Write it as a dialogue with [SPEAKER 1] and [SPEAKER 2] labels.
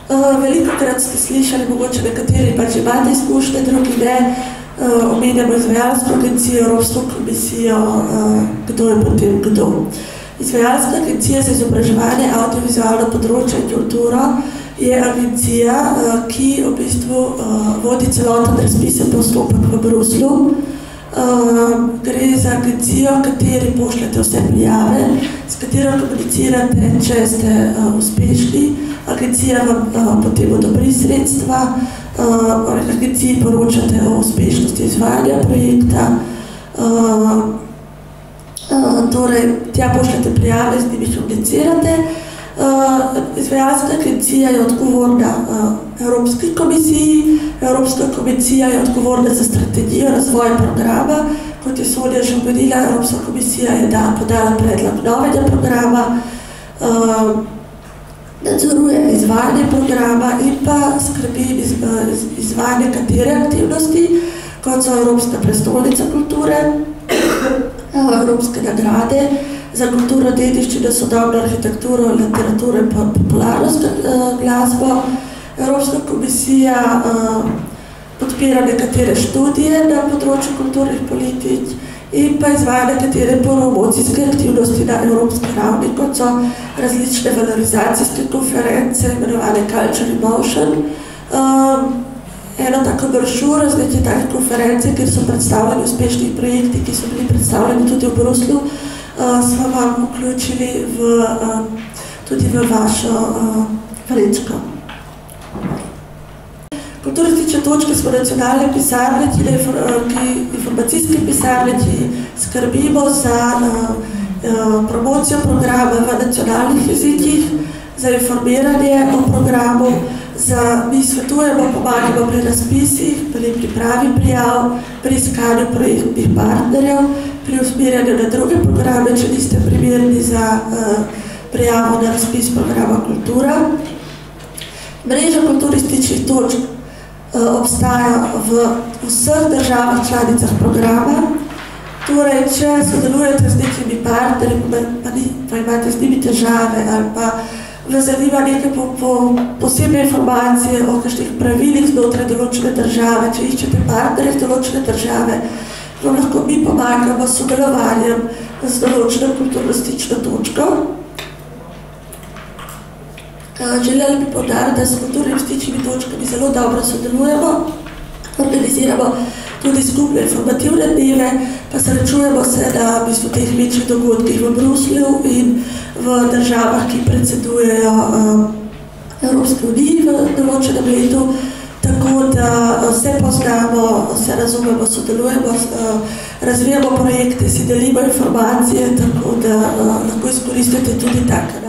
[SPEAKER 1] Velikokrat ste slišali, mogoče nekateri pač imate izkušnje, drugi ne, omenjamo izvajalsko agencijo, Evropsko komisijo, kdo je potem kdo. Izvajalska agencija za izobraževanje, audiovizualno področje in kulturo je agencija, ki v bistvu vodi celoten razpisen postopek v Bruslju. Gre za agencijo, kateri pošljete vse prijave, s katero komunicirate, če ste uspešni. Agencija vam potem odobri sredstva, agenciji poročate o uspešnosti izvajanja projekta. Torej, tja pošljete prijave, z njimi komunicirate. Izvajalska agencija je odgovorna Evropski komisiji. Evropska komisija je odgovorna za strategijo razvoja programa. Kot je Sonja že omenila, Evropska komisija je podala predlog novega programa, nadzoruje izvajanje programa in pa skrbi izvajanje katere aktivnosti, kot so Evropska prestolnica kulture, Evropske nagrade za kulturo, dediščino, sodobno arhitekturo, literaturo in popularno glasbo. Evropska komisija podpira nekatere študije na področju kulturnih politik in pa izvaja nekatere promocijske aktivnosti na evropski ravni, kot so različne valorizacijske konference, imenovane Culture in Motion. Eno tako brošuro z nekaj takih konference, kjer so predstavljeni uspešni projekti, ki so bili predstavljeni tudi v Bruslju, smo vam vključili tudi v vašo vrečko. Kulturistične točke smo nacionalne pisarne, informacijske pisarne, ki skrbimo za promocijo programa v nacionalnih jezikih, za informiranje o programu, mi svetujemo, pomagamo pri razpisih, pri pripravi prijav, pri iskanju projektnih partnerjev, pri usmerjanju na druge programe, če niste primerni za prijavo na razpis programa Kultura. Mreža kulturističnih točk obstaja v vseh državah članicah programa. Torej, če sodelujete z nekimi partnerji, pa imate z njimi težave ali pa vas zanima nekaj posebne informacije o kakšnih pravilih znotraj določene države, če iščete partnerje z določene države, vam lahko mi pomagamo s sodelovanjem z določeno kulturno-stično točko. Želeli bi poudariti, da s kulturno-stičnimi točkami zelo dobro sodelujemo, organiziramo tudi skupne informativne dneve, pa srečujemo se na teh večjih dogodkih v Bruslju in v državah, ki predsedujejo Evropske unije v določenem letu, tako da se poznamo, se razumemo, sodelujemo, razvijamo projekte, si delimo informacije, tako da lahko izkoristite tudi tak kanal.